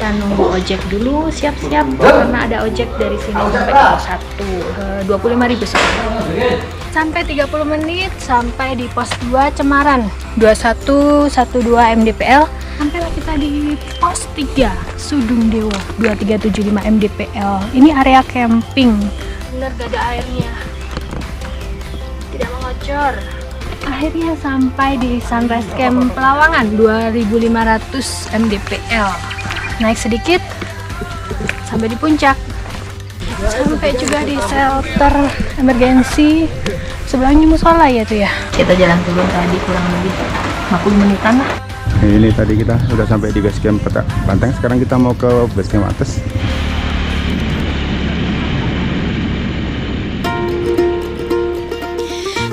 kita nunggu ojek dulu, siap-siap karena ada ojek dari sini sampai ke pos 1, 25.000 sekarang. Sampai 30 menit sampai di pos 2 Cemaran 2112 MDPL. Sampailah kita di pos 3 Sudung Dewa 2375 MDPL. Ini area camping. Bener gak ada airnya, tidak mengocor. Akhirnya sampai di Sunrise Camp Pelawangan 2500 MDPL. Naik sedikit sampai di puncak. Sampai juga di shelter emergensi. Sebelahnya musola ya tuh ya. Kita jalan turun tadi kurang lebih 50 menitan lah. Ini tadi kita sudah sampai di base camp Petak Banteng. Sekarang kita mau ke base camp atas.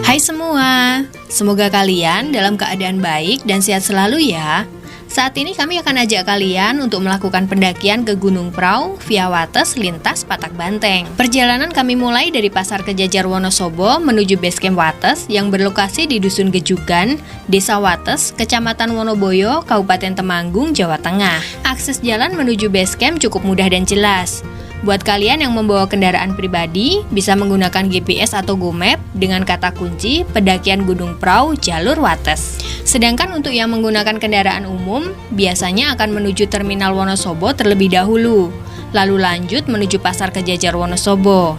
Hai semua, semoga kalian dalam keadaan baik dan sehat selalu ya. Saat ini kami akan ajak kalian untuk melakukan pendakian ke Gunung Prau via Wates lintas Patak Banteng. Perjalanan kami mulai dari Pasar Kejajar Wonosobo menuju base camp Wates yang berlokasi di Dusun Gejugan, Desa Wates, Kecamatan Wonoboyo, Kabupaten Temanggung, Jawa Tengah. Akses jalan menuju base camp cukup mudah dan jelas. Buat kalian yang membawa kendaraan pribadi, bisa menggunakan GPS atau GoMap dengan kata kunci pendakian Gunung Prau jalur Wates. Sedangkan untuk yang menggunakan kendaraan umum, biasanya akan menuju Terminal Wonosobo terlebih dahulu, lalu lanjut menuju Pasar Kejajar Wonosobo.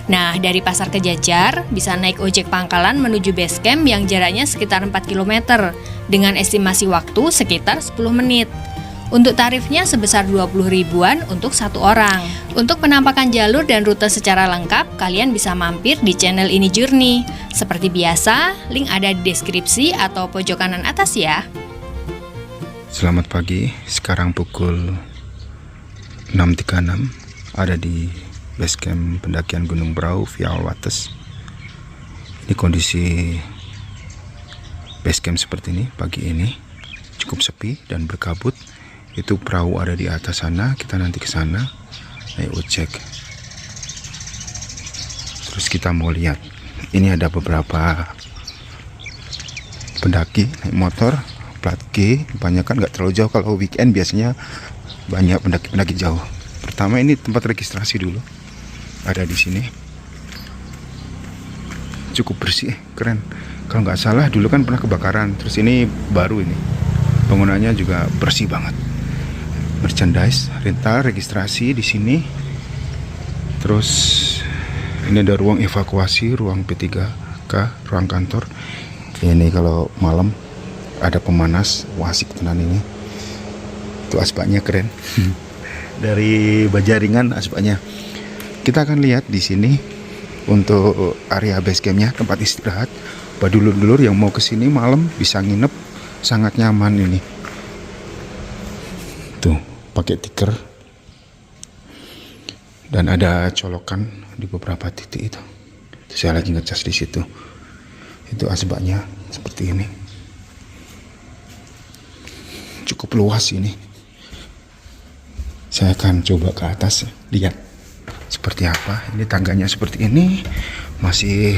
Nah, dari Pasar Kejajar, bisa naik ojek pangkalan menuju base camp yang jaraknya sekitar 4 km, dengan estimasi waktu sekitar 10 menit. Untuk tarifnya sebesar 20 ribuan untuk satu orang. Untuk penampakan jalur dan rute secara lengkap, kalian bisa mampir di channel Ini Journey. Seperti biasa, link ada di deskripsi atau pojok kanan atas ya. Selamat pagi, sekarang pukul 6.36, ada di base camp pendakian Gunung Prau via Wates. Ini kondisi base camp seperti ini pagi ini, cukup sepi dan berkabut. Itu perahu ada di atas sana, kita nanti ke sana naik ojek. Terus kita mau lihat, ini ada beberapa pendaki naik motor plat G, banyak kan nggak terlalu jauh. Kalau weekend biasanya banyak pendaki-pendaki jauh. Pertama ini tempat registrasi dulu, ada di sini, cukup bersih, keren. Kalau nggak salah dulu kan pernah kebakaran, terus ini baru, ini bangunannya juga bersih banget. Merchandise, rental, registrasi di sini. Terus ini ada ruang evakuasi, ruang P3K, ruang kantor. Ini kalau malam ada pemanas, wah asik tenan ini. Itu aspaknya keren. Dari Bajaringan aspaknya. Kita akan lihat di sini untuk area base campnya, tempat istirahat. Buat dulur-dulur yang mau kesini malam bisa nginep, sangat nyaman ini. Tuh, pakai tikar. Dan ada colokan di beberapa titik itu. Saya lagi ngecas di situ. Itu asbaknya seperti ini. Cukup luas ini. Saya akan coba ke atas, lihat seperti apa. Ini tangganya seperti ini, masih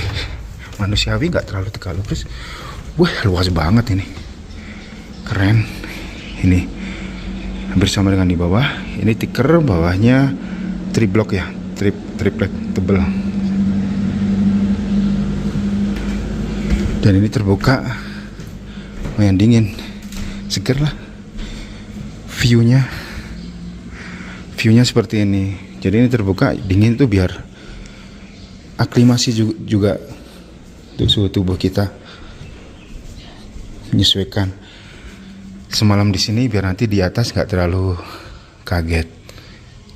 manusiawi, nggak terlalu tegak lurus. Wah, luas banget ini, keren. Ini hampir sama dengan di bawah. Ini tikar, bawahnya triplek ya, triplek tebel. Dan ini terbuka, lumayan dingin, seger lah. Viewnya seperti ini. Jadi ini terbuka, dingin tuh biar aklimasi juga untuk suhu tubuh kita, menyesuaikan. Semalam di sini biar nanti di atas nggak terlalu kaget,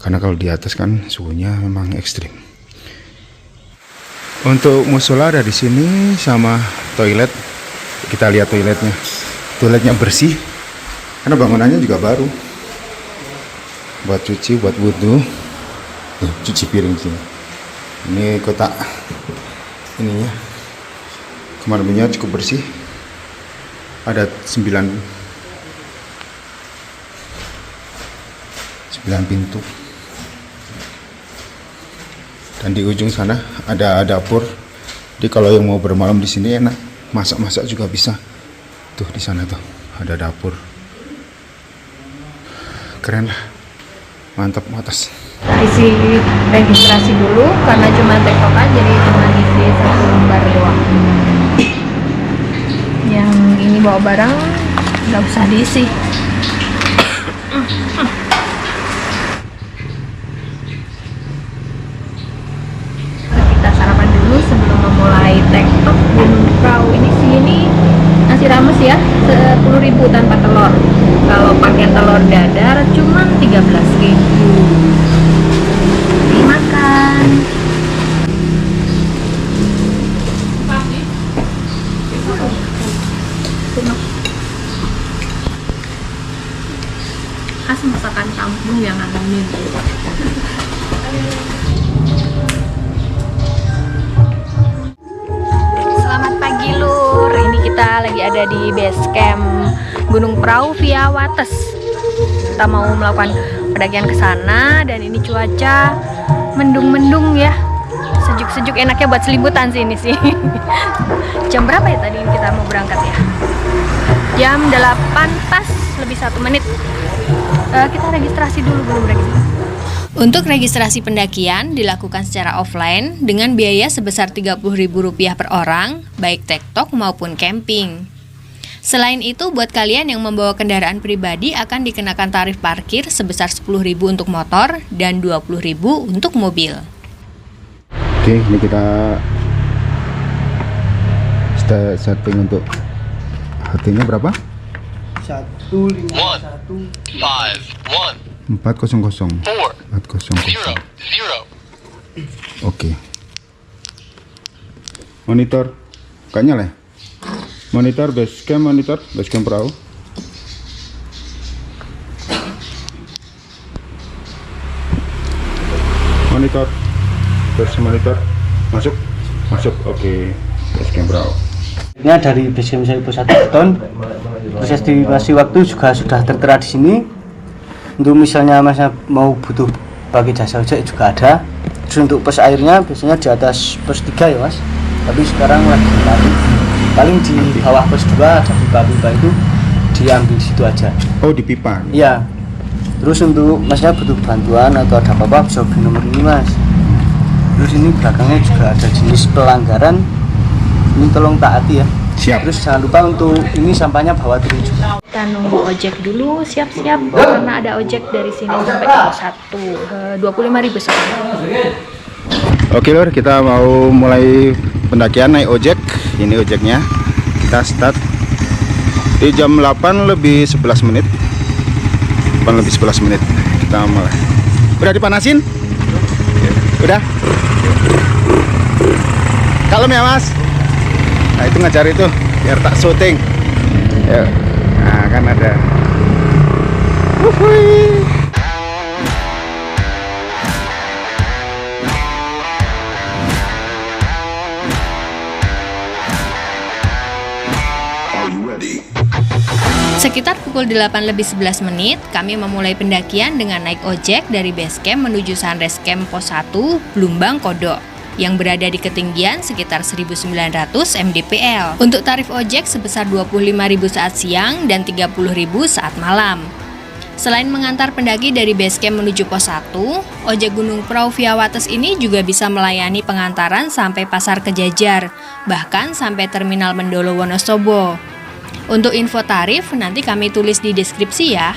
karena kalau di atas kan suhunya memang ekstrim. Untuk musola ada di sini sama toilet. Kita lihat toiletnya. Toiletnya bersih karena bangunannya juga baru. Buat cuci, buat wudhu. Cuci piring sini. Ini kotak ininya. Kamar-mandinya cukup bersih. Ada 9 pintu. Dan di ujung sana ada dapur. Jadi kalau yang mau bermalam di sini enak, masak-masak juga bisa. Tuh di sana tuh ada dapur. Keren lah. Mantap, atas. Isi registrasi dulu karena cuma tektokan, jadi cuma isi 1 lembar doang. Yang ini bawa barang nggak usah diisi. Kita sarapan dulu sebelum memulai tektok Gunung Prau. Ini sini nasi rames ya, 10.000 tanpa telur. Kalau pakai telur dadar cuma 13.000. Dimakan. Khas masakan kampung yang ngalamin. Selamat pagi Lur. Ini kita lagi ada di base camp Gunung Prau via Wates. Kita mau melakukan pendakian ke sana dan ini cuaca mendung-mendung ya. Sejuk-sejuk, enaknya buat selimutan sih ini sih. Jam berapa ya tadi kita mau berangkat ya? Jam 8 pas lebih 1 menit. Kita registrasi dulu, belum registrasi. Untuk registrasi pendakian dilakukan secara offline dengan biaya sebesar Rp30.000 per orang, baik tektok maupun camping. Selain itu, buat kalian yang membawa kendaraan pribadi akan dikenakan tarif parkir sebesar Rp10.000 untuk motor dan Rp20.000 untuk mobil. Oke, ini kita setting untuk HT-nya berapa? 151 400. 400. Oke. Monitor, kayaknya lah. Monitor basecamp, monitor basecamp perahu. Monitor, terus monitor, masuk. Oke, basecamp perahu. ini dari basecamp saya Pos 1 Beton. Proses estimasi waktu juga sudah tertera di sini. Untuk misalnya Mas mau butuh pakai jasa ojek juga ada. Terus untuk pos airnya biasanya di atas pos 3 ya Mas. Tapi sekarang lagi paling di bawah pos 2 ada pipa-pipa itu diambil situ aja. Oh, di pipa. Iya. Terus untuk Masnya butuh bantuan atau ada apa-apa bisa hubungi nomor ini Mas. Terus ini belakangnya juga ada jenis pelanggaran. Ini tolong taati ya. Siap. Terus jangan lupa untuk ini sampahnya bawa turun juga. Kita nunggu ojek dulu, siap-siap karena ada ojek dari sini sampai ke pos 1. 25.000 sekali. Oke Lur, kita mau mulai pendakian naik ojek. Ini ojeknya. Kita start di jam 8 lebih 11 menit. 8 lebih 11 menit. Kita mulai. Udah dipanasin? Udah? Kalem ya Mas? Nah itu ngajar itu biar tak syuting. Ya. Nah kan ada. Wuhui. Sekitar pukul 8 lebih 11 menit, kami memulai pendakian dengan naik ojek dari base camp menuju Sunrise Camp Pos 1, Blumbang Kodok, yang berada di ketinggian sekitar 1.900 mdpl. Untuk tarif ojek sebesar Rp25.000 saat siang dan Rp30.000 saat malam. Selain mengantar pendaki dari base camp menuju pos 1, ojek Gunung Prau via Wates ini juga bisa melayani pengantaran sampai Pasar Kejajar, bahkan sampai Terminal Mendolo Wonosobo. Untuk info tarif nanti kami tulis di deskripsi ya.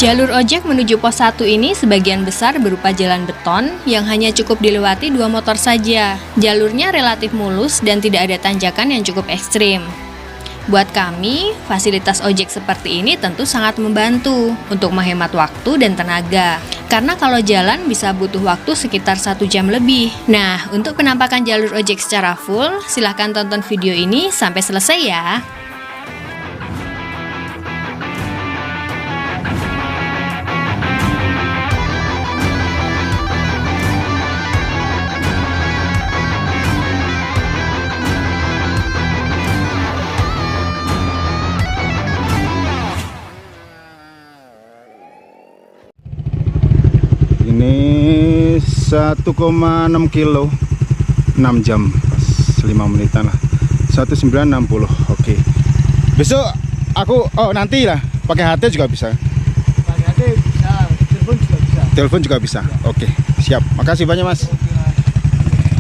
Jalur ojek menuju pos 1 ini sebagian besar berupa jalan beton yang hanya cukup dilewati 2 motor saja. Jalurnya relatif mulus dan tidak ada tanjakan yang cukup ekstrim. Buat kami, fasilitas ojek seperti ini tentu sangat membantu untuk menghemat waktu dan tenaga. Karena kalau jalan bisa butuh waktu sekitar 1 jam lebih. Nah, untuk penampakan jalur ojek secara full, silahkan tonton video ini sampai selesai ya. 1,6 kilo 6 jam pas 5 menitan lah. 1960. Oke. Besok aku nanti lah pakai HT juga bisa. Pakai HT bisa, telepon juga bisa. Telepon juga bisa. Oke, siap. Makasih banyak, Mas.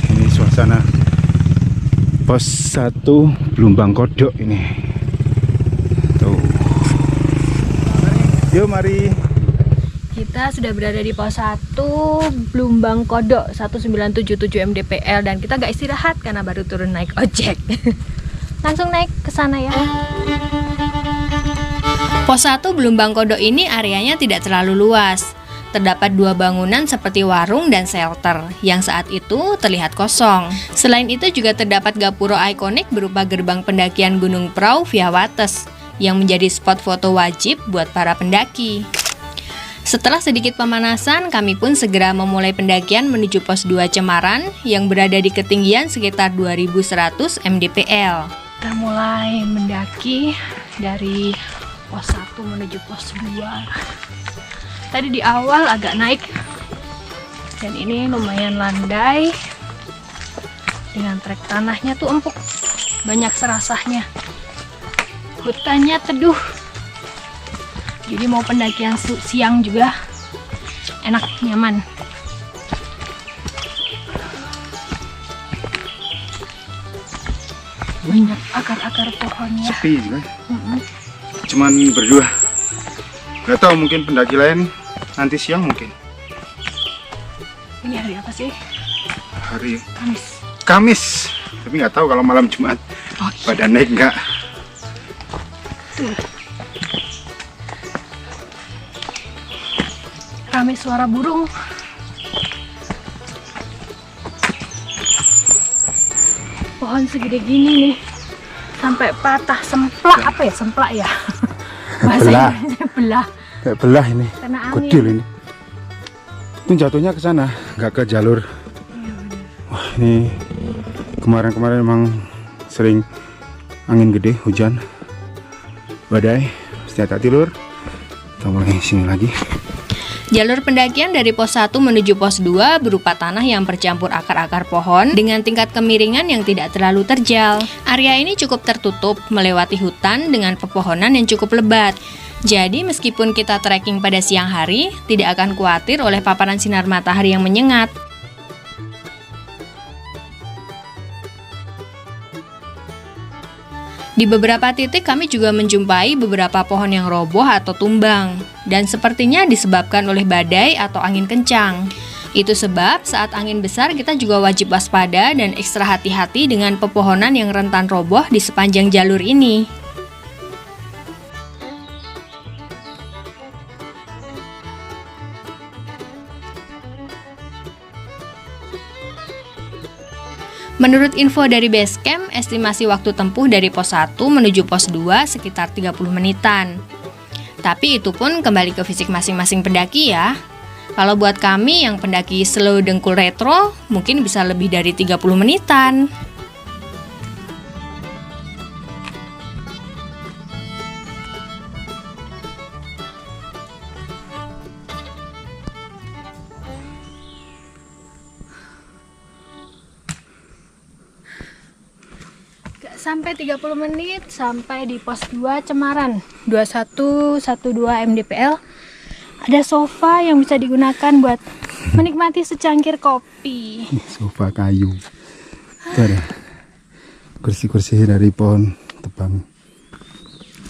Ini suasana pos 1 Blumbang Kodok ini. Tuh. Yuk mari. Kita sudah berada di pos 1 Blumbang Kodok 1977 MDPL dan kita gak istirahat karena baru turun naik ojek. Langsung naik ke sana ya. Pos 1 Blumbang Kodok ini areanya tidak terlalu luas. Terdapat 2 bangunan seperti warung dan shelter yang saat itu terlihat kosong. Selain itu juga terdapat gapuro ikonik berupa gerbang pendakian Gunung Prau via Wates yang menjadi spot foto wajib buat para pendaki. Setelah sedikit pemanasan, kami pun segera memulai pendakian menuju pos 2 Cemaran yang berada di ketinggian sekitar 2100 mdpl. Kita mulai mendaki dari pos 1 menuju pos 2. Tadi di awal agak naik dan ini lumayan landai dengan trek tanahnya tuh empuk, banyak serasahnya, hutannya teduh, jadi mau pendakian siang juga enak, nyaman. Banyak akar-akar pohonnya. Sepi juga. Cuman berdua. Gak tahu, mungkin pendaki lain nanti siang mungkin. Ini hari apa sih? Hari Kamis. Tapi nggak tahu kalau malam Jumat pada naik nggak. Tuh. Rame suara burung. Pohon segede gini nih sampai patah, semplak. Apa ya, semplak ya? Bahasa Inggrisnya belah. Kayak belah ini. Kena angin. Kecil ini. Itu jatuhnya ke sana, nggak ke jalur. Wah, ini kemarin-kemarin emang sering angin gede, hujan, badai. Mesti hati-hati lur. Kita mulai sini lagi. Jalur pendakian dari pos 1 menuju pos 2 berupa tanah yang bercampur akar-akar pohon dengan tingkat kemiringan yang tidak terlalu terjal. Area ini cukup tertutup, melewati hutan dengan pepohonan yang cukup lebat. Jadi meskipun kita trekking pada siang hari, tidak akan khawatir oleh paparan sinar matahari yang menyengat. Di beberapa titik kami juga menjumpai beberapa pohon yang roboh atau tumbang, dan sepertinya disebabkan oleh badai atau angin kencang. Itu sebab saat angin besar kita juga wajib waspada dan ekstra hati-hati dengan pepohonan yang rentan roboh di sepanjang jalur ini. Menurut info dari Basecamp, estimasi waktu tempuh dari pos 1 menuju pos 2 sekitar 30 menitan. Tapi itu pun kembali ke fisik masing-masing pendaki ya. Kalau buat kami yang pendaki slow dengkul retro, mungkin bisa lebih dari 30 menitan. Sampai 30 menit sampai di pos 2 Cemaran 2112 mdpl. Ada sofa yang bisa digunakan buat menikmati secangkir kopi. Sofa kayu. Itu ada kursi-kursi dari pohon tebang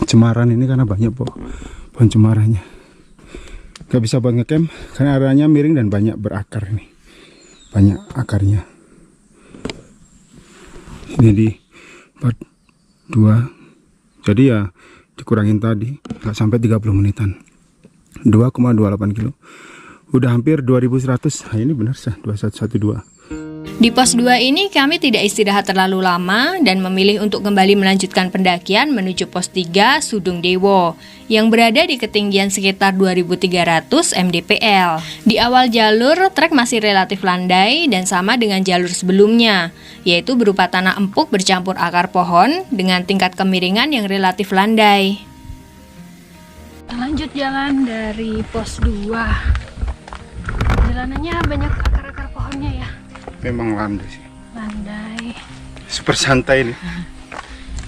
cemaran ini karena banyak pohon cemarannya. Gak bisa buat ngecamp karena areanya miring dan banyak berakar nih. Banyak akarnya. Ini di part 2, jadi ya dikurangin tadi nggak sampai 30 menitan, 2,28 kilo, udah hampir 2100. Nah, ini benar sah 2112. Di pos 2 ini kami tidak istirahat terlalu lama dan memilih untuk kembali melanjutkan pendakian menuju pos 3 Sudung Dewo yang berada di ketinggian sekitar 2300 mdpl. Di awal jalur, trek masih relatif landai dan sama dengan jalur sebelumnya, yaitu berupa tanah empuk bercampur akar pohon dengan tingkat kemiringan yang relatif landai. Lanjut jalan dari pos 2. Jalanannya banyak akar-akar pohon. Memang landai sih. Landai. Super santai nih.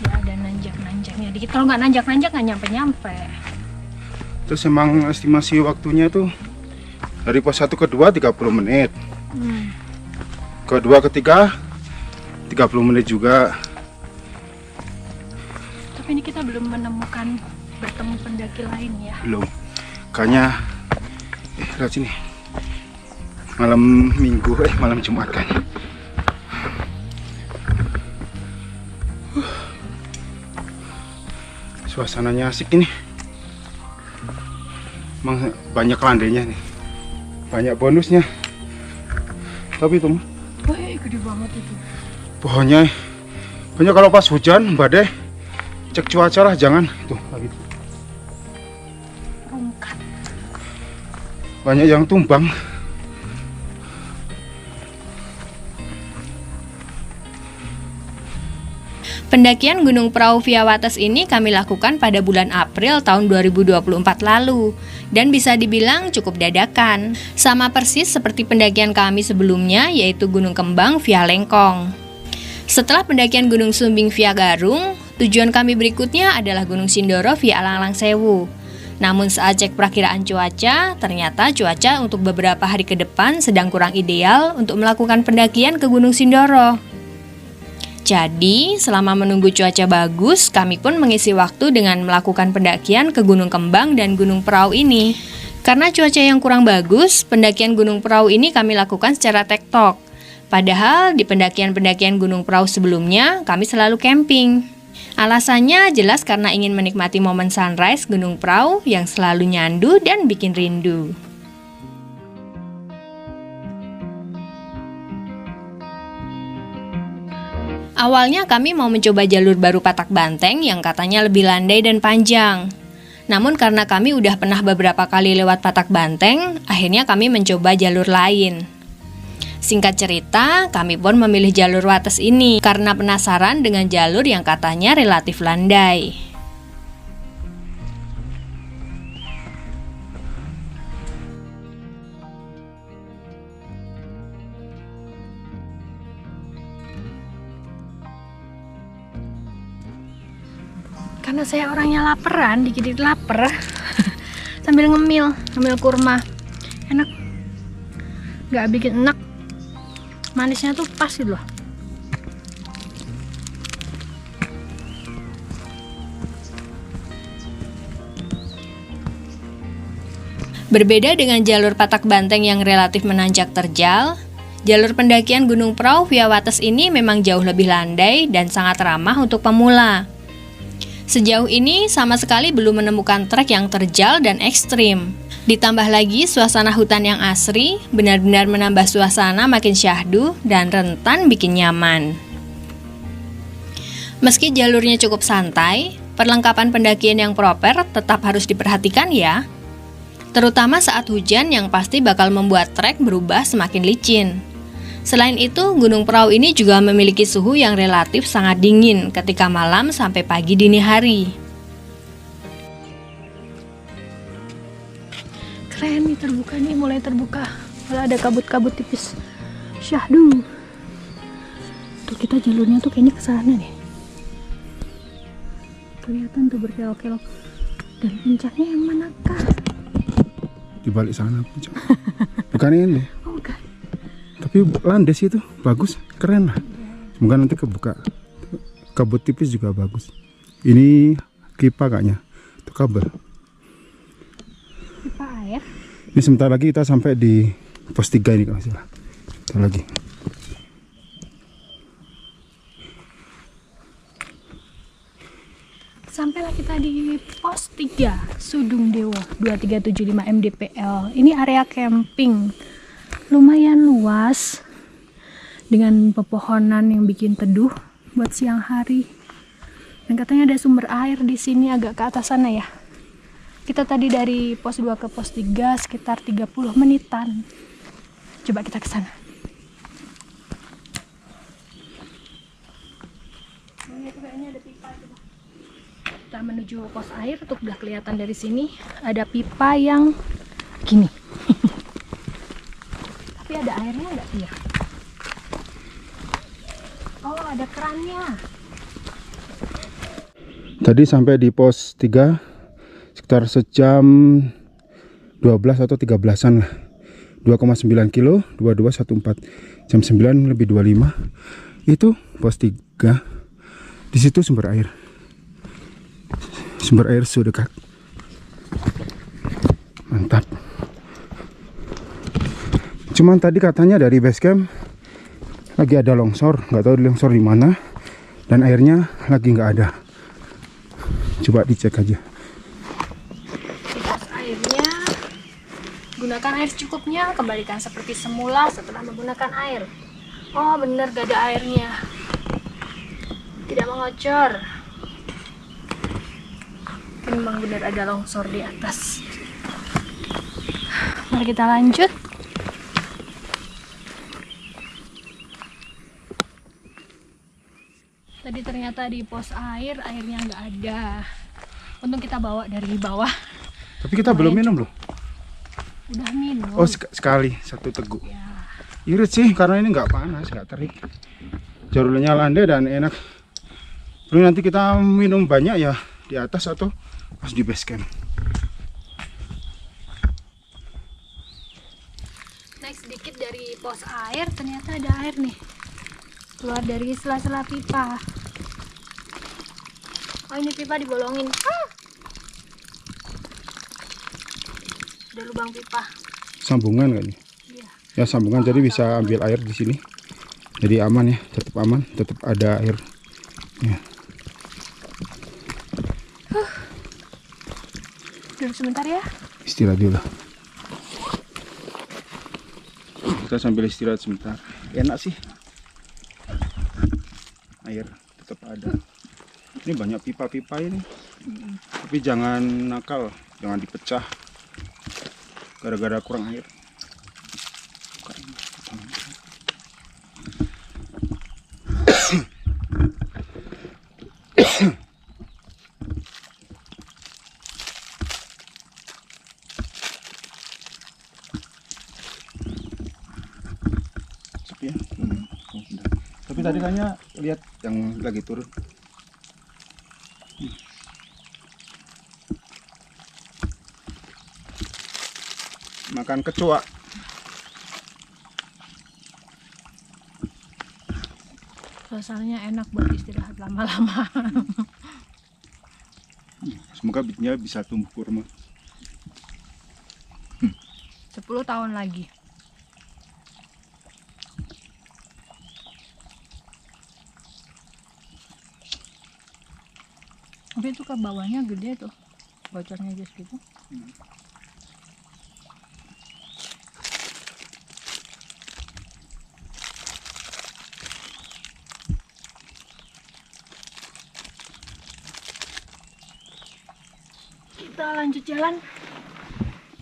Ya ada nanjak-nanjaknya dikit. Kalau nggak nanjak-nanjak nggak nyampe-nyampe. Terus emang estimasi waktunya tuh dari pos 1 ke 2 30 menit. Kedua ketiga 30 menit juga. Tapi ini kita belum menemukan bertemu pendaki lain ya. Belum. Kayaknya lihat sini. Malam Minggu, malam Jumat kayaknya. Suasananya asik ini. Emang banyak landainya nih. Banyak bonusnya. Tapi itu Wih, gede banget itu. pohonnya kalau pas hujan badai cek cuaca lah, jangan itu lagi. Rungkat. Banyak yang tumbang. Pendakian Gunung Prau Via Wates ini kami lakukan pada bulan April tahun 2024 lalu dan bisa dibilang cukup dadakan. Sama persis seperti pendakian kami sebelumnya, yaitu Gunung Kembang via Lengkong. Setelah pendakian Gunung Sumbing via Garung, tujuan kami berikutnya adalah Gunung Sindoro via Alang-Alang Sewu. Namun saat cek perakiraan cuaca, ternyata cuaca untuk beberapa hari ke depan sedang kurang ideal untuk melakukan pendakian ke Gunung Sindoro. Jadi, selama menunggu cuaca bagus, kami pun mengisi waktu dengan melakukan pendakian ke Gunung Kembang dan Gunung Prau ini. Karena cuaca yang kurang bagus, pendakian Gunung Prau ini kami lakukan secara tektok. Padahal di pendakian-pendakian Gunung Prau sebelumnya, kami selalu camping. Alasannya jelas karena ingin menikmati momen sunrise Gunung Prau yang selalu nyandu dan bikin rindu. Awalnya kami mau mencoba jalur baru Patak Banteng yang katanya lebih landai dan panjang. Namun karena kami udah pernah beberapa kali lewat Patak Banteng, akhirnya kami mencoba jalur lain. Singkat cerita, kami pun memilih jalur Wates ini karena penasaran dengan jalur yang katanya relatif landai. Karena saya orangnya laparan, dikit-dikit lapar. Sambil ngemil kurma. Enak. Nggak bikin enak. Manisnya tuh pas gitu loh. Berbeda dengan jalur Patak Banteng yang relatif menanjak terjal, jalur pendakian Gunung Prau via Wates ini memang jauh lebih landai dan sangat ramah untuk pemula. Sejauh ini sama sekali belum menemukan trek yang terjal dan ekstrim. Ditambah lagi suasana hutan yang asri, benar-benar menambah suasana makin syahdu dan rentan bikin nyaman. Meski jalurnya cukup santai, perlengkapan pendakian yang proper tetap harus diperhatikan ya. Terutama saat hujan yang pasti bakal membuat trek berubah semakin licin. Selain itu, Gunung Prau ini juga memiliki suhu yang relatif sangat dingin ketika malam sampai pagi dini hari. Keren nih, terbuka nih, mulai terbuka. Malah ada kabut-kabut tipis. Syahdu. Tuh kita jalurnya tuh kayaknya ke sana nih. Kelihatan tuh berkelok-kelok. Dan puncaknya yang manakah? Di balik sana puncak. Bukan ini. Oh, bukan. Tapi landas itu bagus, keren lah. Semoga nanti kebuka. Kabut tipis juga bagus. Ini pipa kayaknya, itu kabel. Pipa air. Ini sebentar lagi kita sampai di pos 3 ini kalau salah. Sebentar lagi. Sampailah kita di pos 3 Sudung Dewa 2375 MDPL. Ini area camping. Lumayan luas dengan pepohonan yang bikin teduh buat siang hari. Dan katanya ada sumber air di sini agak ke atas sana ya. Kita tadi dari pos 2 ke pos 3 sekitar 30 menitan. Coba kita ke sana. Kita menuju pos air, untuk udah kelihatan dari sini ada pipa yang gini. Tapi ada airnya nggak sih ya? ada kerannya. Tadi sampai di pos 3 sekitar sejam 12 atau 13-an lah. 2,9 kilo 2214 jam 9 lebih 25 itu pos 3. Di situ sumber air sudah dekat. Mantap. Cuman tadi katanya dari base camp lagi ada longsor, nggak tahu longsor di mana, dan airnya lagi nggak ada. Coba dicek aja. Airnya, gunakan air secukupnya, kembalikan seperti semula setelah menggunakan air. Oh bener, gak ada airnya, tidak mengocor. Memang benar ada longsor di atas. Mari kita lanjut. Tadi ternyata di pos air, airnya nggak ada. Untung kita bawa dari bawah. Tapi kita belum minum loh. Udah minum. Oh sekali, 1 teguk. Ya. Irit sih karena ini nggak panas, nggak terik. Jalurnya landai dan enak. Lalu nanti kita minum banyak ya di atas atau pas di base camp. Naik sedikit dari pos air, ternyata ada air nih. Keluar dari sela-sela pipa. Oh ini pipa dibolongin. Ada lubang pipa. Sambungan kayaknya. Iya. Ya sambungan, jadi bisa ambil air di sini. Jadi aman ya, tetap aman, tetap ada air. Ya. Duduk sebentar ya. Istirahat dulu. Kita sambil istirahat sebentar. Enak sih. Air tetap ada. Ini banyak pipa-pipa ini. Tapi jangan nakal, jangan dipecah. Gara-gara kurang air. Sepi ya? Tapi tadi kayaknya lihat yang lagi turun. Makan kecoa. Suasananya enak buat istirahat lama-lama. Semoga bibitnya bisa tumbuh kurma. 10 tahun lagi. Tapi itu ke bawahnya gede tuh, bocornya aja segitu. Kita lanjut jalan.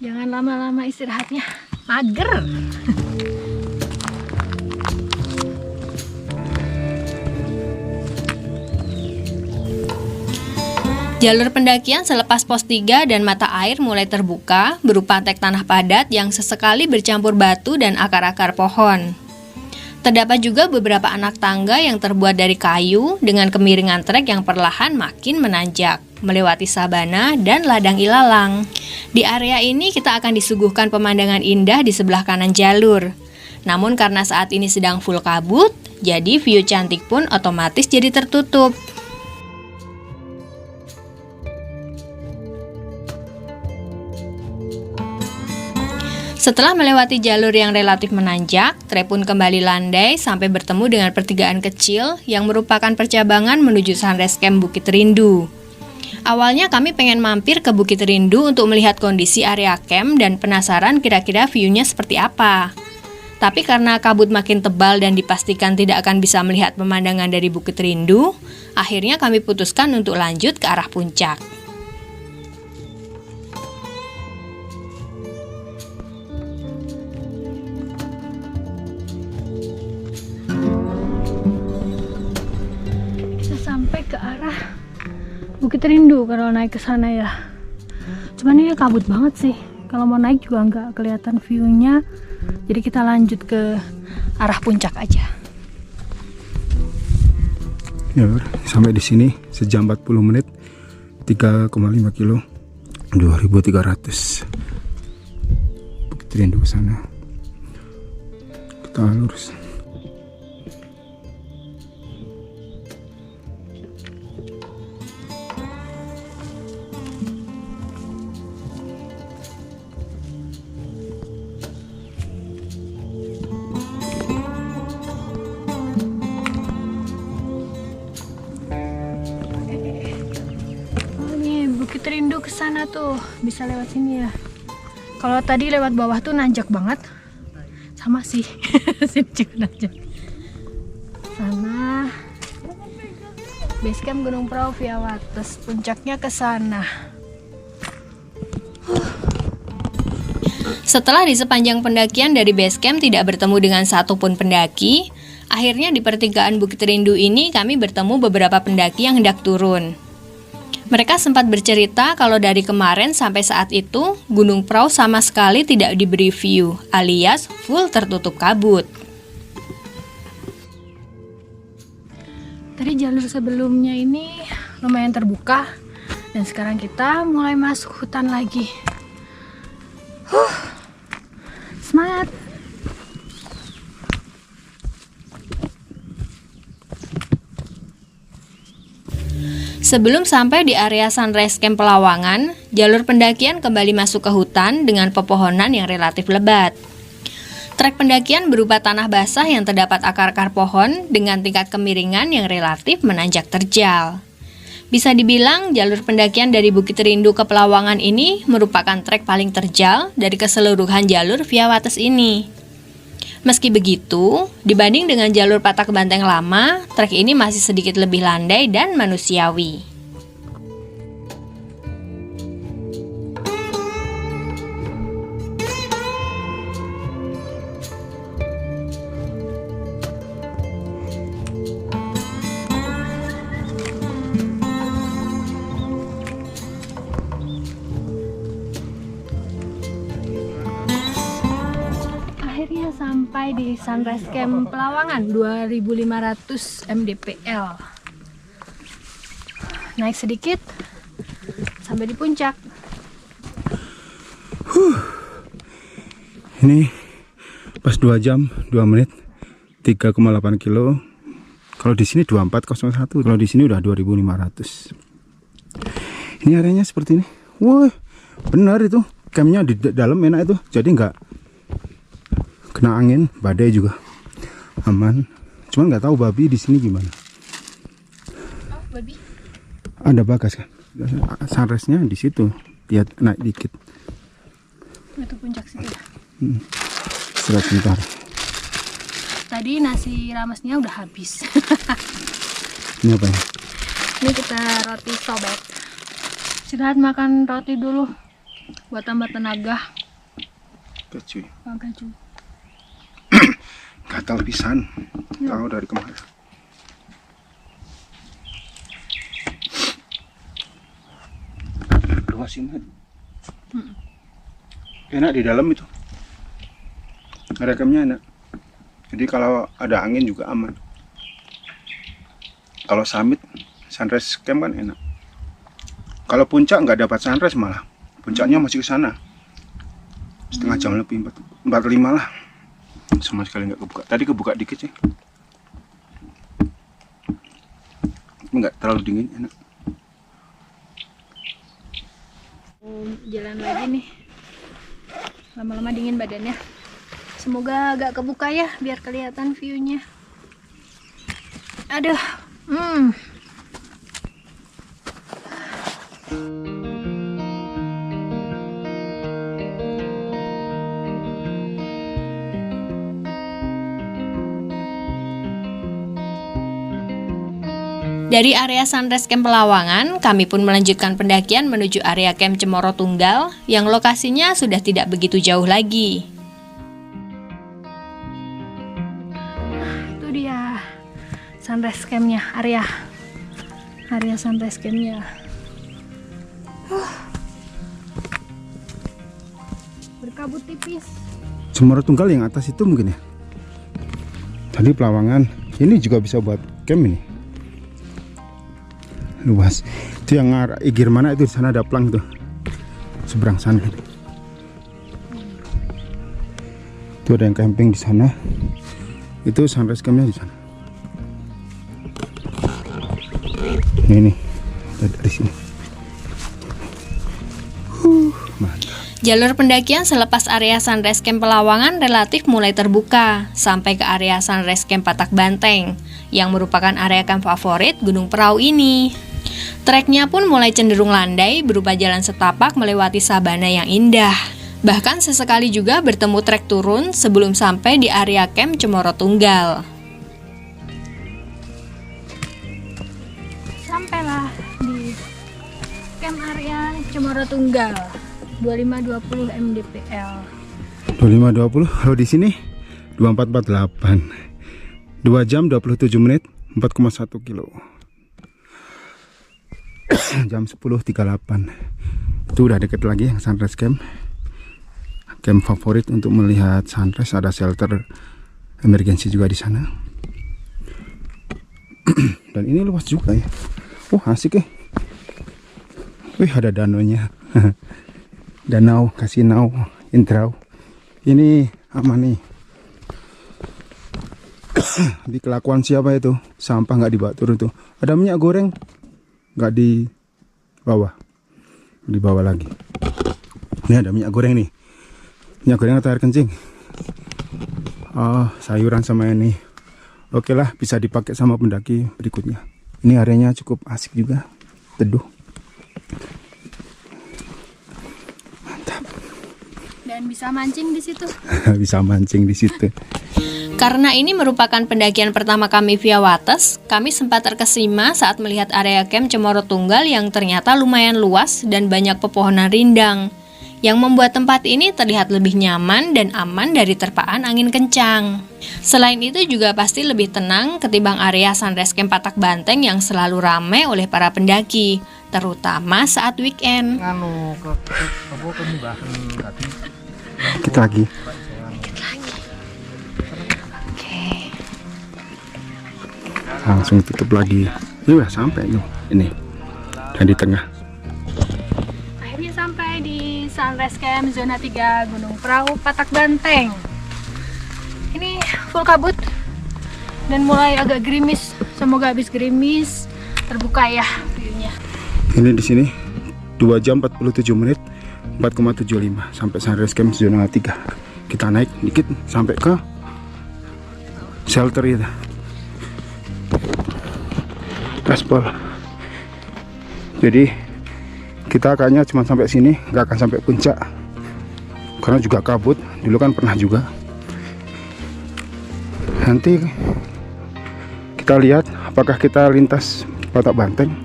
Jangan lama-lama istirahatnya, mager. Jalur pendakian selepas pos 3 dan mata air mulai terbuka berupa tek tanah padat yang sesekali bercampur batu dan akar-akar pohon. Terdapat juga beberapa anak tangga yang terbuat dari kayu dengan kemiringan trek yang perlahan makin menanjak, melewati sabana dan ladang ilalang. Di area ini kita akan disuguhkan pemandangan indah di sebelah kanan jalur. Namun karena saat ini sedang full kabut, jadi view cantik pun otomatis jadi tertutup. Setelah melewati jalur yang relatif menanjak, trek pun kembali landai sampai bertemu dengan pertigaan kecil yang merupakan percabangan menuju Sunrise Camp Bukit Rindu. Awalnya kami pengen mampir ke Bukit Rindu untuk melihat kondisi area camp dan penasaran kira-kira view-nya seperti apa. Tapi karena kabut makin tebal dan dipastikan tidak akan bisa melihat pemandangan dari Bukit Rindu, akhirnya kami putuskan untuk lanjut ke arah puncak. Sampai ke arah Bukit Rindu kalau naik ke sana ya. Cuman ini kabut banget sih. Kalau mau naik juga nggak kelihatan view-nya. Jadi kita lanjut ke arah puncak aja. Ya, sampai di sini sejam 40 menit, 3,5 kilo, 2.300. Bukit Rindu ke sana. Kita lurus. Bukit Rindu ke sana tuh, bisa lewat sini ya. Kalau tadi lewat bawah tuh nanjak banget. Sama sih. Sini juga nanjak. Sana. Basecamp Gunung Prau Via Wates, puncaknya ke sana. Setelah di sepanjang pendakian dari basecamp tidak bertemu dengan satupun pendaki, akhirnya di pertigaan Bukit Rindu ini kami bertemu beberapa pendaki yang hendak turun. Mereka sempat bercerita kalau dari kemarin sampai saat itu, Gunung Prau sama sekali tidak diberi view, alias full tertutup kabut. Tadi jalur sebelumnya ini lumayan terbuka, dan sekarang kita mulai masuk hutan lagi. Semangat! Sebelum sampai di area Sunrise Camp Pelawangan, jalur pendakian kembali masuk ke hutan dengan pepohonan yang relatif lebat. Trek pendakian berupa tanah basah yang terdapat akar-akar pohon dengan tingkat kemiringan yang relatif menanjak terjal. Bisa dibilang jalur pendakian dari Bukit Rindu ke Pelawangan ini merupakan trek paling terjal dari keseluruhan jalur Via Wates ini. Meski begitu, dibanding dengan jalur Patak Banteng lama, trek ini masih sedikit lebih landai dan manusiawi. Akhirnya sampai di Sunrise Camp Pelawangan 2500 mdpl. Naik sedikit sampai di puncak. Ini pas 2 jam 2 menit 3,8 kilo. Kalau di sini 2401, kalau di sini udah 2500. Ini areanya seperti ini. Wah, benar itu. Campnya di dalam enak itu. Jadi nggak kena angin, badai juga aman. Cuman nggak tahu babi di sini gimana. Oh, babi. Ada bagas kan? Sunrise-nya di situ. Lihat naik dikit. Itu puncak sih. Istirahat sebentar. Tadi nasi ramesnya udah habis. Ini apa ya? Ini kita roti sobek. Istirahat makan roti dulu buat tambah tenaga. Kecuy. Agak cuy. Gatal pisan. Tahu dari kemarin. Luas ini. Enak di dalam itu. Rekamnya enak. Jadi kalau ada angin juga aman. Kalau summit, sunrise camp kan enak. Kalau puncak nggak dapat sunrise malah. Puncaknya masih ke sana. Setengah jam lebih, 45 lah. Sama sekali nggak kebuka. Tadi kebuka dikit sih. Nggak terlalu dingin, enak. Jalan lagi nih. Lama-lama dingin badannya. Semoga agak kebuka ya, biar kelihatan view-nya. Aduh. Dari area Sunrise Camp Pelawangan, kami pun melanjutkan pendakian menuju area Camp Cemoro Tunggal yang lokasinya sudah tidak begitu jauh lagi. Itu dia sunrise camp-nya, area sunrise camp-nya. Berkabut tipis. Cemoro Tunggal yang atas itu mungkin ya. Tadi Pelawangan. Ini juga bisa buat camp ini. luas. Itu yang arah Igir mana itu, di sana ada plang tuh. Seberang sana. Itu ada yang camping di sana. Itu sunrise campnya di sana. Ini dari sini. Mantap. Jalur pendakian selepas area Sunrise Camp Pelawangan relatif mulai terbuka sampai ke area Sunrise Camp Patak Banteng yang merupakan area camp favorit Gunung Prau ini. Treknya pun mulai cenderung landai berupa jalan setapak melewati sabana yang indah. Bahkan sesekali juga bertemu trek turun sebelum sampai di area camp Cemoro Tunggal. Sampailah di camp area Cemoro Tunggal 2520 mdpl. 2520, kalau di sini 2448. 2 jam 27 menit 4,1 kilo. Jam 10.38. Itu udah deket lagi yang sunrise camp. Camp favorit untuk melihat sunrise, ada shelter emergency juga di sana. Dan ini luas juga ya. Oh, asik ya. Wih, ada danaunya. Danau Kasinau Indrau. Ini aman nih. Di kelakuan siapa itu? Sampah nggak dibawa turun tuh. Ada minyak goreng nggak di bawah. Di bawah lagi. Ini ada minyak goreng nih. Minyak goreng atau air kencing? Oh, sayuran sama ini. Oke lah, bisa dipakai sama pendaki berikutnya. Ini areanya cukup asik juga. Teduh. Dan bisa mancing di situ. Bisa mancing di situ. Karena ini merupakan pendakian pertama kami via Wates, kami sempat terkesima saat melihat area camp Cemoro Tunggal yang ternyata lumayan luas dan banyak pepohonan rindang, yang membuat tempat ini terlihat lebih nyaman dan aman dari terpaan angin kencang. Selain itu juga pasti lebih tenang ketimbang area Sunrise Camp Patak Banteng yang selalu ramai oleh para pendaki, terutama saat weekend. Kita lagi. Langsung tutup lagi. Ini udah sampai nih. Ini. Dan di tengah. Akhirnya sampai di Sunrise Camp Zona 3 Gunung Prau Patak Banteng. Ini full kabut dan mulai agak gerimis. Semoga habis gerimis terbuka ya view-nya. Ini di sini 2 jam 47 menit 4,75 sampai Sunrise Camp Zona 3. Kita naik dikit sampai ke shelter itu. Gaspol. Jadi kita kayaknya cuma sampai sini, nggak akan sampai puncak karena juga kabut. Dulu kan pernah juga. Nanti kita lihat apakah kita lintas Patak Banteng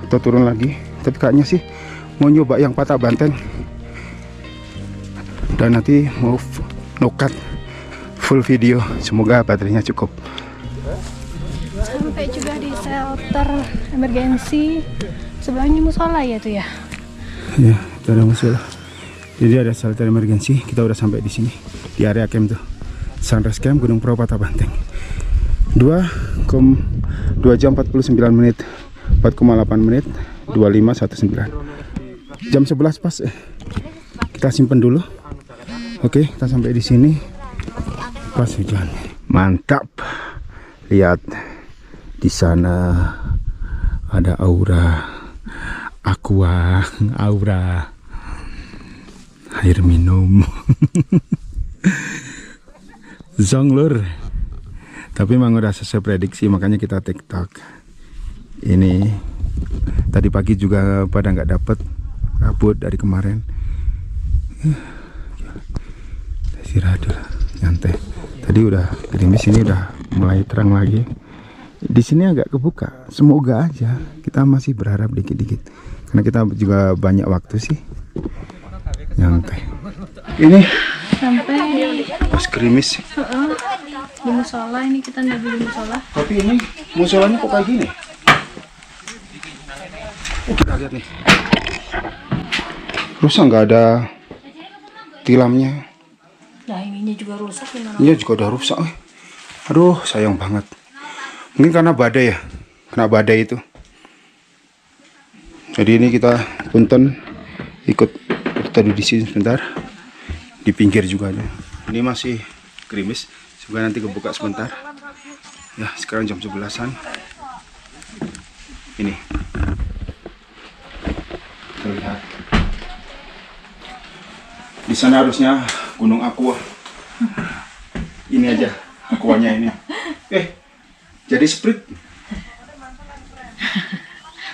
atau turun lagi. Tapi kayaknya sih mau nyoba yang Patak Banteng dan nanti mau no-cut full video. Semoga baterainya cukup. Sampai juga di shelter emergency. Sebelahnya musola ya tuh ya. Ya, itu ada musola. Jadi ada shelter emergency. Kita udah sampai di sini di area camp tuh. Sunrise Camp Gunung Prau Patak Banteng. 2 jam 49 menit 4,8 menit 2519. Jam 11 pas. Kita simpen dulu. Oke, kita sampai di sini pas hujan. Mantap. Lihat di sana ada aura aqua, aura air minum. Zong lur. Tapi emang udah sesuai prediksi, makanya kita TikTok. Ini tadi pagi juga pada nggak dapet kabut dari kemarin. Istirahat dulu, nyantai. Tadi udah gerimis, ini udah mulai terang lagi. Di sini agak kebuka. Semoga aja, kita masih berharap dikit-dikit. Karena kita juga banyak waktu sih. Nyantai. Ini Sampai pas gerimis. di musola, ini kita lagi di musola. Tapi ini musolanya kok kayak gini? Oh, kita lihat nih. Rusak, nggak ada tilamnya. Nah, ininya juga rusak gimana? Iya juga udah rusak. Aduh, sayang banget. Mungkin karena badai ya. Kena badai itu. Jadi ini kita punten ikut tadi di sini sebentar, di pinggir juga ada. Ini masih gerimis, semoga nanti kebuka sebentar. Ya sekarang jam 11-an. Ini terlihat. Di sana harusnya Gunung Aqua. Ini aja aquanya ini. Jadi Sprite.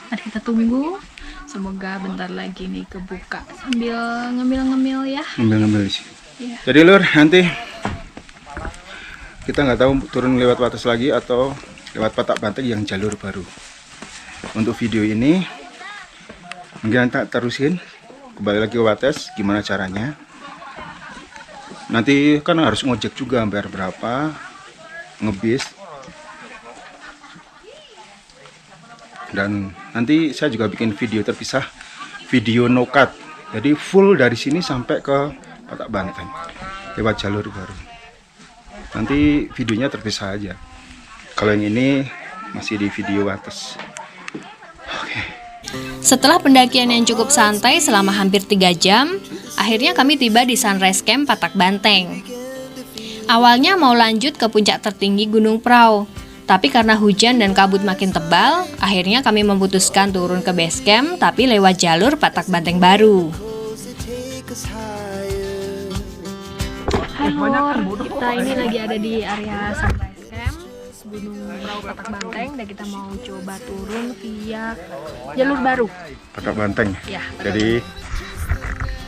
Mari kita tunggu. Semoga bentar lagi nih kebuka sambil ngemil-ngemil ya. Ngambil-ngambil di sini. Iya. Jadi lur, nanti kita nggak tahu turun lewat Wates lagi atau lewat Patak Banteng yang jalur baru. Untuk video ini mungkin kita terusin kembali lagi ke Wates, gimana caranya. Nanti kan harus ngojek juga, bayar berapa, ngebis. Dan nanti saya juga bikin video terpisah, video no cut. Jadi full dari sini sampai ke Patak Banteng lewat jalur baru. Nanti videonya terpisah aja. Kalau yang ini masih di video Wates. Oke. Setelah pendakian yang cukup santai selama hampir 3 jam, akhirnya kami tiba di Sunrise Camp Patak Banteng. Awalnya mau lanjut ke puncak tertinggi Gunung Prau, tapi karena hujan dan kabut makin tebal, akhirnya kami memutuskan turun ke base camp tapi lewat jalur Patak Banteng baru. Hai Lur, kita ini lagi ada di area Sunrise Camp Gunung Prau Patak Banteng dan kita mau coba turun via jalur baru. Patak Banteng. Ya, Jadi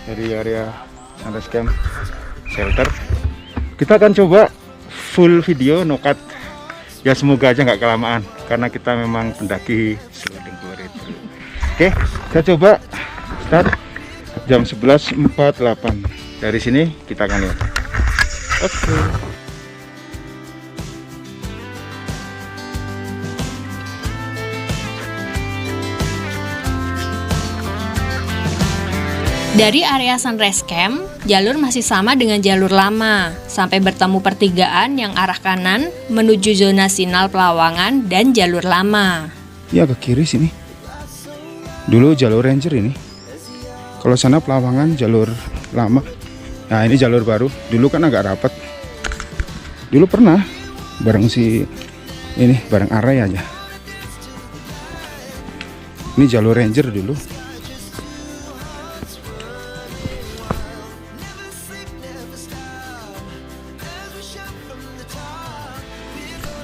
dari area Sunrise Camp Shelter kita akan coba full video no cut. Ya semoga aja nggak kelamaan karena kita memang pendaki slow dengkul itu. Oke, kita coba start jam 11.48. Dari sini kita akan lihat. Oke. Dari area Sunrise Camp, jalur masih sama dengan jalur lama, sampai bertemu pertigaan yang arah kanan menuju zona Sinal Pelawangan dan jalur lama. Ya ke kiri sini. Dulu jalur ranger ini. Kalau sana Pelawangan jalur lama. Nah ini jalur baru. Dulu kan agak rapat. Dulu pernah bareng si ini bareng Arai aja. Ini jalur ranger dulu.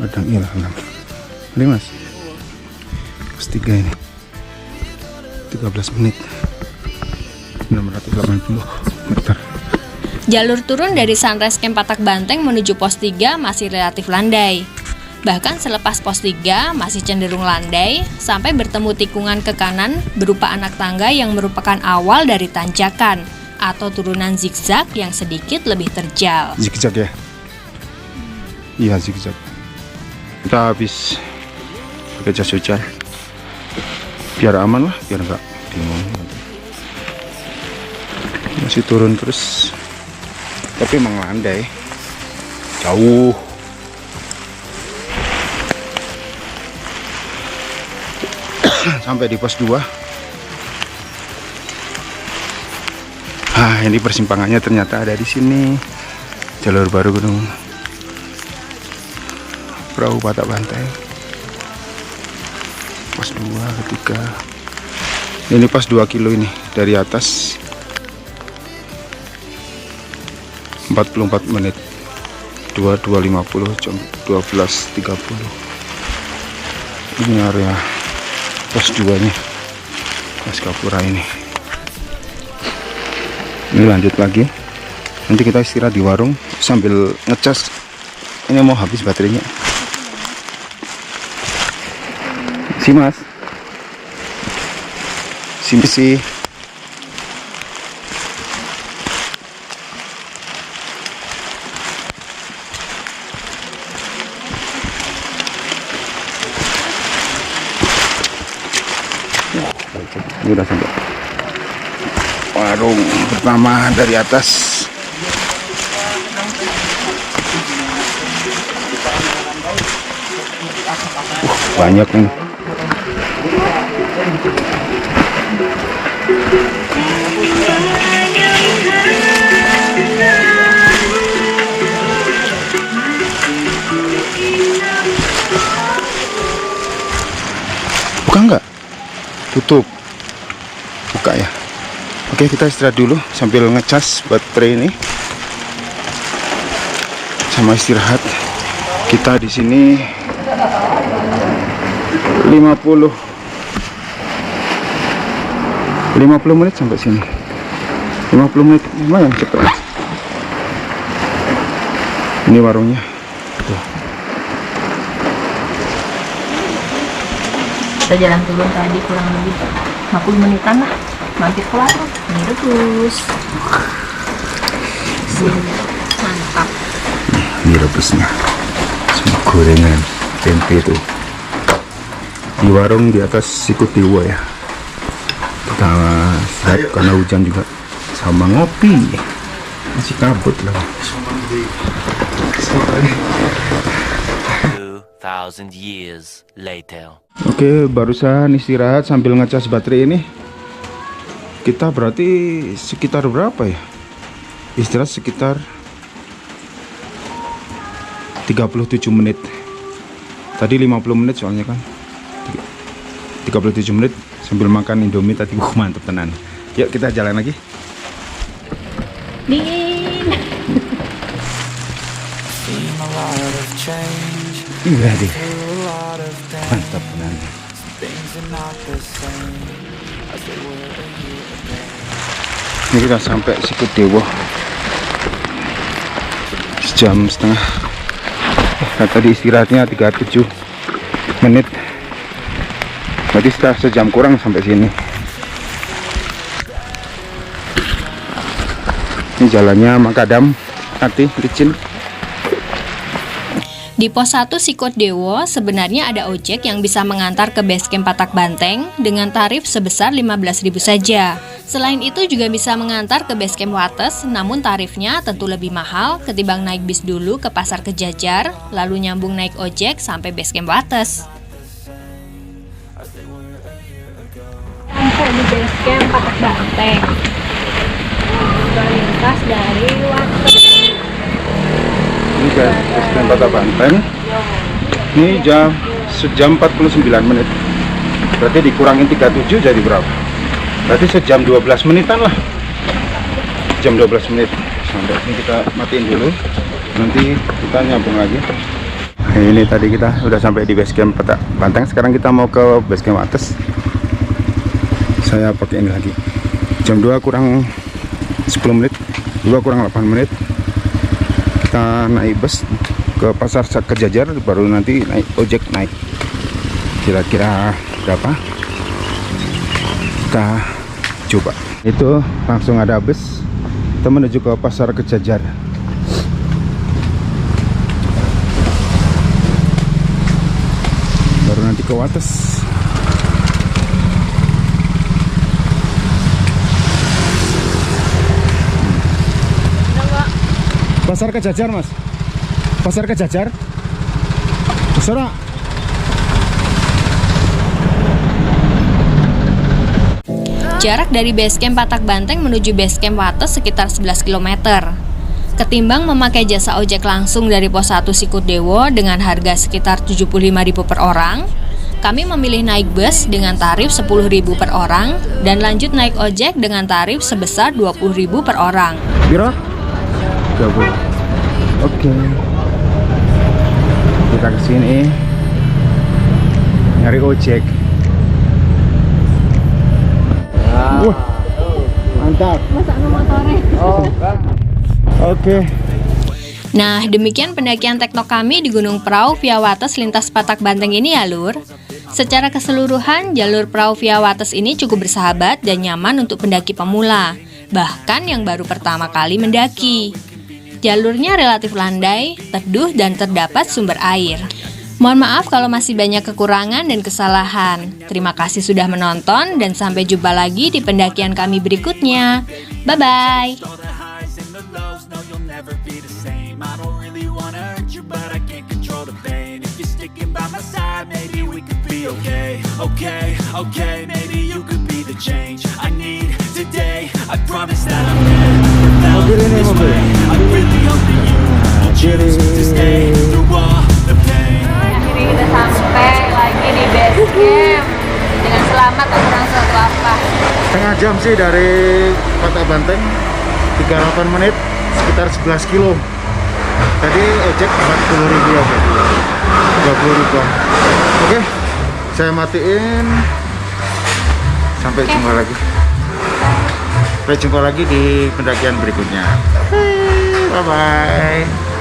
Padang Ilham. Ini mas pos 3 ini 13 menit 680 meter. Jalur turun dari Sunrise Camp Patak Banteng menuju pos 3 masih relatif landai. Bahkan selepas pos 3 masih cenderung landai sampai bertemu tikungan ke kanan berupa anak tangga yang merupakan awal dari tanjakan atau turunan zigzag yang sedikit lebih terjal. Zigzag ya? Iya zigzag. Kita habis pakai jas hujan biar aman lah, biar nggak bingung. Masih turun terus tapi emang landai jauh. Sampai di pos 2. Ini persimpangannya ternyata ada di sini, jalur baru Gunung Prau Patak Banteng. Pos 2 ketiga. Ini pas 2 kilo ini dari atas 44 menit 22.50 jam 12.30. Ini area pos 2 nya Mas Kapura ini. Ini lanjut lagi. Nanti kita istirahat di warung sambil ngecas. Ini mau habis baterainya. Si mas sih ini udah sampai warung pertama dari atas. Banyak nih. Buka nggak? Tutup. Buka ya. Oke, kita istirahat dulu sambil ngecas baterai ini. Sama istirahat. Kita di sini 50 menit sampai sini. 50 menit lumayan cepat. Ini warungnya. Tuh. Kita jalan turun tadi kurang lebih 50 menitan lah, mampir ke warung mie rebus. Mantap. Mie rebusnya sama gorengan tempe tuh di warung di atas Sikut Dewa ya. Kita istirahat karena hujan juga, sama ngopi masih kabut lah. 2,000 years later. Oke, barusan istirahat sambil ngecas baterai ini. Kita berarti sekitar berapa ya? Istirahat sekitar 37 menit. Tadi 50 menit soalnya kan. 37 menit sambil makan Indomie tadi. Mantep tenan. Yuk kita jalan lagi. Dingin. Iya deh. Mantap tenan. Ini kita sampai Sikut Dewa sejam setengah. Tadi istirahatnya 37 menit. Berarti setelah sejam kurang sampai sini. Ini jalannya makadam, hati licin. Di pos 1 Sikut Dewa sebenarnya ada ojek yang bisa mengantar ke basecamp Patak Banteng dengan tarif sebesar 15.000 saja. Selain itu juga bisa mengantar ke basecamp Wates, namun tarifnya tentu lebih mahal ketimbang naik bis dulu ke Pasar Kejajar, lalu nyambung naik ojek sampai basecamp Wates. Sampai di basecamp Patak Banteng. Lintas dari Wates. Ini guys, basecamp Patak Banteng. Ini sejam 49 menit. Berarti dikurangin 37 jadi berapa? Berarti sejam 12 menitan lah. Jam 12 menit. Sampai ini kita matiin dulu. Nanti kita nyambung lagi. Nah, ini tadi kita udah sampai di basecamp Patak Banteng. Sekarang kita mau ke basecamp Wates. Saya pakai ini lagi. Jam 2 kurang 10 menit. 2 kurang 8 menit. Kita naik bus ke Pasar Kejajar, baru nanti naik ojek naik. Kira-kira berapa? Kita coba. Itu langsung ada bus. Kita menuju ke Pasar Kejajar. Baru nanti ke Wates. Pasar Kejajar, Mas. Pasar Kejajar. Besar. Jarak dari basecamp Patak Banteng menuju basecamp Wates sekitar 11 km. Ketimbang memakai jasa ojek langsung dari pos 1 Sikut Dewa dengan harga sekitar 75.000 per orang, kami memilih naik bus dengan tarif 10.000 per orang dan lanjut naik ojek dengan tarif sebesar 20.000 per orang. Biro? Oke. Kita kesini nyari ojek. Wah, mantap. Masa motornya? Oke. Nah, demikian pendakian tektok kami di Gunung Prau via Wates lintas Patak Banteng ini ya, Lur. Secara keseluruhan, jalur Prau via Wates ini cukup bersahabat dan nyaman untuk pendaki pemula, bahkan yang baru pertama kali mendaki. Jalurnya relatif landai, teduh, dan terdapat sumber air. Mohon maaf kalau masih banyak kekurangan dan kesalahan. Terima kasih sudah menonton dan sampai jumpa lagi di pendakian kami berikutnya. Bye-bye! I don't really wanna hurt you, but I can't control the pain. If you're sticking by my side, maybe we could be okay. Okay, okay, maybe you could be the change I need today. I promise that I'm never felt this way. I really hope that you will choose to stay through all the pain. Akhirnya kita sampai lagi di base camp dengan selamat tak kurang suatu apa. Setengah jam sih dari Patak Banteng, 38 menit, sekitar 11 kilo. Tadi ojek 40.000 ya, 30.000-an. Oke, saya matiin. Sampai jumpa lagi. Sampai jumpa lagi di pendakian berikutnya. Bye bye.